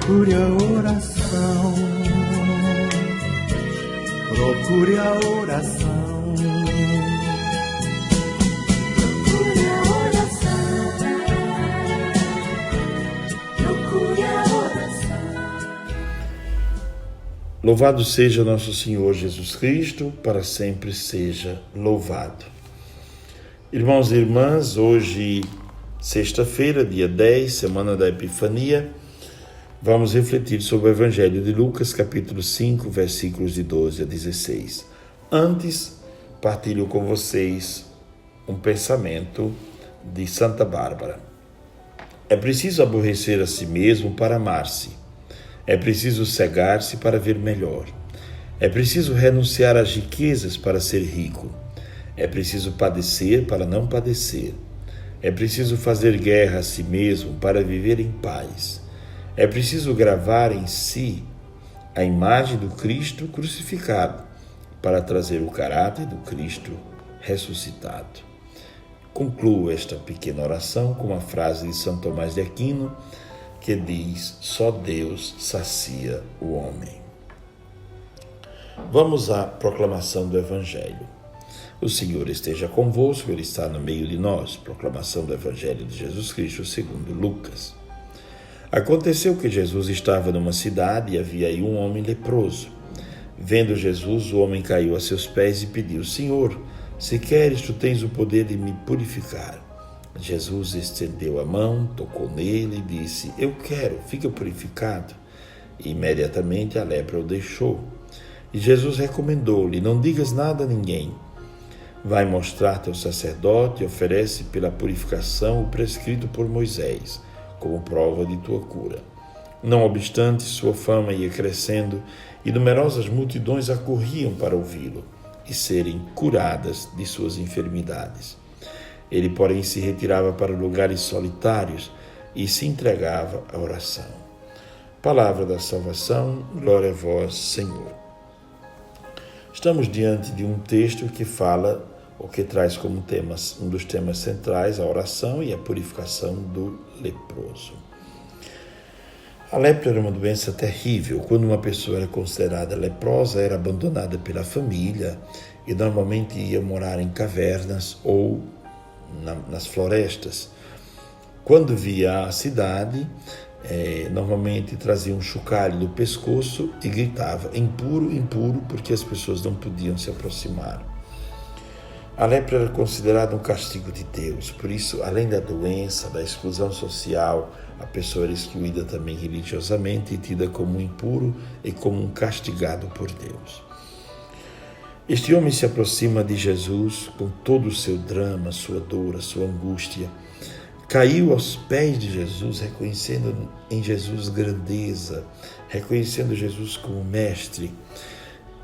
Procure a oração, procure a oração, procure a oração, procure a oração. Louvado seja nosso Senhor Jesus Cristo, para sempre seja louvado. Irmãos e irmãs, hoje, sexta-feira, dia 10, semana da Epifania, vamos refletir sobre o Evangelho de Lucas, capítulo 5, versículos de 12 a 16. Antes, partilho com vocês um pensamento de Santa Bárbara. É preciso aborrecer a si mesmo para amar-se. É preciso cegar-se para ver melhor. É preciso renunciar às riquezas para ser rico. É preciso padecer para não padecer. É preciso fazer guerra a si mesmo para viver em paz. É preciso gravar em si a imagem do Cristo crucificado para trazer o caráter do Cristo ressuscitado. Concluo esta pequena oração com uma frase de São Tomás de Aquino que diz: só Deus sacia o homem. Vamos à proclamação do Evangelho. O Senhor esteja convosco, Ele está no meio de nós. Proclamação do Evangelho de Jesus Cristo segundo Lucas. Aconteceu que Jesus estava numa cidade e havia aí um homem leproso. Vendo Jesus, o homem caiu a seus pés e pediu: Senhor, se queres, tu tens o poder de me purificar. Jesus estendeu a mão, tocou nele e disse: Eu quero, fica purificado. E imediatamente a lepra o deixou. E Jesus recomendou-lhe: Não digas nada a ninguém. Vai mostrar-te ao sacerdote e oferece pela purificação o prescrito por Moisés, como prova de tua cura. Não obstante, sua fama ia crescendo e numerosas multidões acorriam para ouvi-lo e serem curadas de suas enfermidades. Ele, porém, se retirava para lugares solitários e se entregava à oração. Palavra da salvação, glória a vós, Senhor. Estamos diante de um texto que fala, ou que traz como temas, um dos temas centrais, a oração e a purificação do leproso. A lepra era uma doença terrível. Quando uma pessoa era considerada leprosa, era abandonada pela família e normalmente ia morar em cavernas ou nas florestas. Quando via a cidade, normalmente trazia um chocalho do pescoço e gritava: impuro, impuro, porque as pessoas não podiam se aproximar. A lepra era considerada um castigo de Deus, por isso, além da doença, da exclusão social, a pessoa era excluída também religiosamente e tida como um impuro e como um castigado por Deus. Este homem se aproxima de Jesus com todo o seu drama, sua dor, a sua angústia. Caiu aos pés de Jesus, reconhecendo em Jesus grandeza, reconhecendo Jesus como mestre.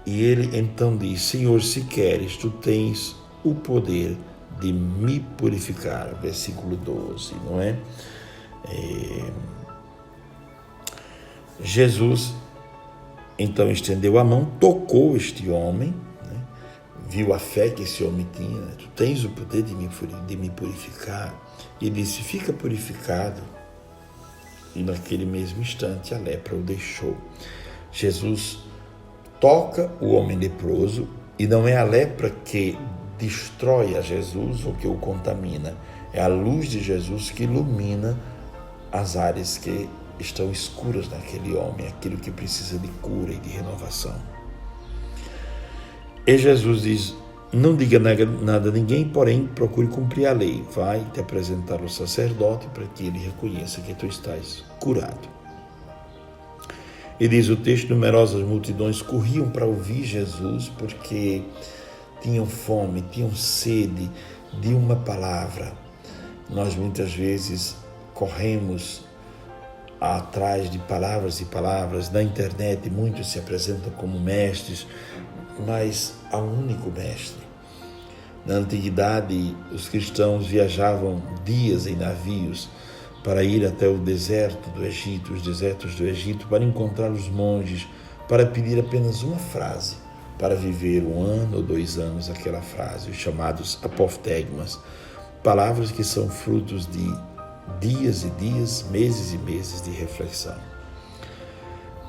E ele então diz: Senhor, se queres, tu tens o poder de me purificar. Versículo 12, não é? Jesus então estendeu a mão, tocou este homem, né? Viu a fé que esse homem tinha, né? Tu tens o poder de me purificar. E disse: fica purificado. E naquele mesmo instante a lepra o deixou. Jesus toca o homem leproso e não é a lepra que destrói a Jesus ou que o contamina. É a luz de Jesus que ilumina as áreas que estão escuras naquele homem, aquilo que precisa de cura e de renovação. E Jesus diz: não diga nada a ninguém, porém procure cumprir a lei. Vai te apresentar ao sacerdote para que ele reconheça que tu estás curado. E diz o texto: numerosas multidões corriam para ouvir Jesus porque tinham fome, tinham sede de uma palavra. Nós muitas vezes corremos atrás de palavras e palavras. Na internet muitos se apresentam como mestres, mas há um único mestre. Na antiguidade, os cristãos viajavam dias em navios para ir até o deserto do Egito, os desertos do Egito, para encontrar os monges, para pedir apenas uma frase, para viver 1 ano ou 2 anos aquela frase, os chamados apoftegmas, palavras que são frutos de dias e dias, meses e meses de reflexão.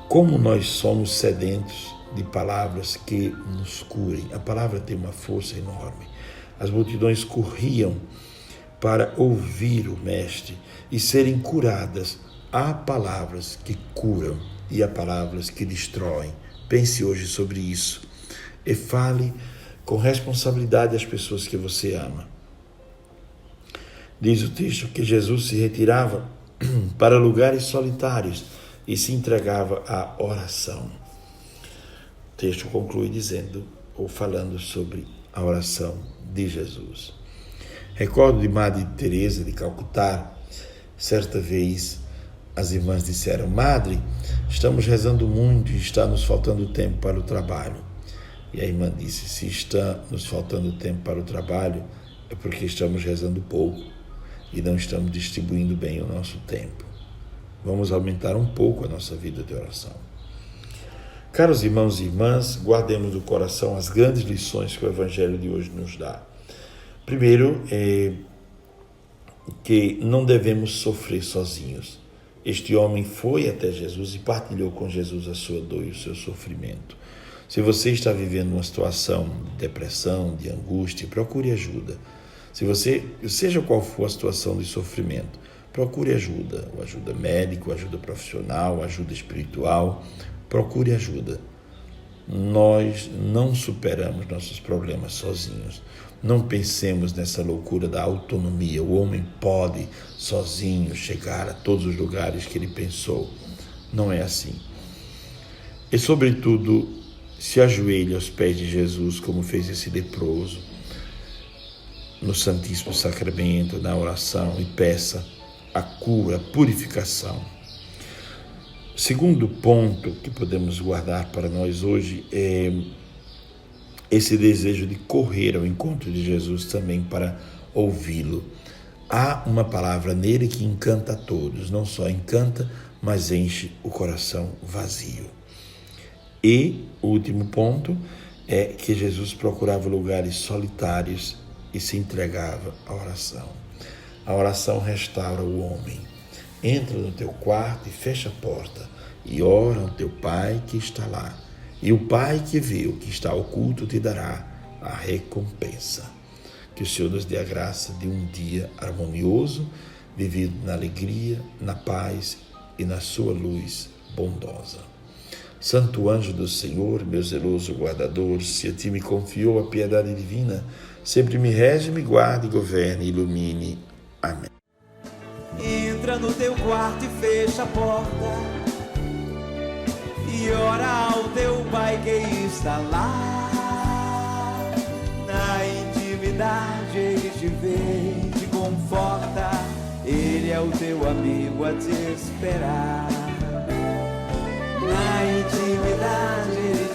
Como nós somos sedentos de palavras que nos curem. A palavra tem uma força enorme. As multidões corriam para ouvir o Mestre e serem curadas. Há palavras que curam e há palavras que destroem. Pense hoje sobre isso e fale com responsabilidade às pessoas que você ama. Diz o texto que Jesus se retirava para lugares solitários e se entregava à oração. O texto conclui dizendo ou falando sobre a oração de Jesus. Recordo de Madre Teresa de Calcutá. Certa vez as irmãs disseram: Madre, estamos rezando muito e está nos faltando tempo para o trabalho. E a irmã disse: se está nos faltando tempo para o trabalho, é porque estamos rezando pouco e não estamos distribuindo bem o nosso tempo. Vamos aumentar um pouco a nossa vida de oração. Caros irmãos e irmãs, guardemos do coração as grandes lições que o Evangelho de hoje nos dá. Primeiro, que não devemos sofrer sozinhos. Este homem foi até Jesus e partilhou com Jesus a sua dor e o seu sofrimento. Se você está vivendo uma situação de depressão, de angústia, procure ajuda. Seja qual for a situação de sofrimento, procure ajuda. Ajuda médica, ajuda profissional, ajuda espiritual. Procure ajuda. Nós não superamos nossos problemas sozinhos. Não pensemos nessa loucura da autonomia. O homem pode sozinho chegar a todos os lugares que ele pensou. Não é assim. E, sobretudo, se ajoelhe aos pés de Jesus, como fez esse leproso, no Santíssimo Sacramento, na oração, e peça a cura, a purificação. Segundo ponto que podemos guardar para nós hoje é esse desejo de correr ao encontro de Jesus também para ouvi-lo. Há uma palavra nele que encanta a todos, não só encanta, mas enche o coração vazio. E o último ponto é que Jesus procurava lugares solitários e se entregava à oração. A oração restaura o homem. Entra no teu quarto e fecha a porta e ora ao teu Pai que está lá. E o Pai que vê o que está oculto te dará a recompensa. Que o Senhor nos dê a graça de um dia harmonioso, vivido na alegria, na paz e na sua luz bondosa. Santo anjo do Senhor, meu zeloso guardador, se a ti me confiou a piedade divina, sempre me rege, me guarde, governe e ilumine. Amém. Entra no teu quarto e fecha a porta e ora ao teu Pai que está lá. Na intimidade ele te vê, te conforta, ele é o teu amigo a te esperar. Na intimidade ele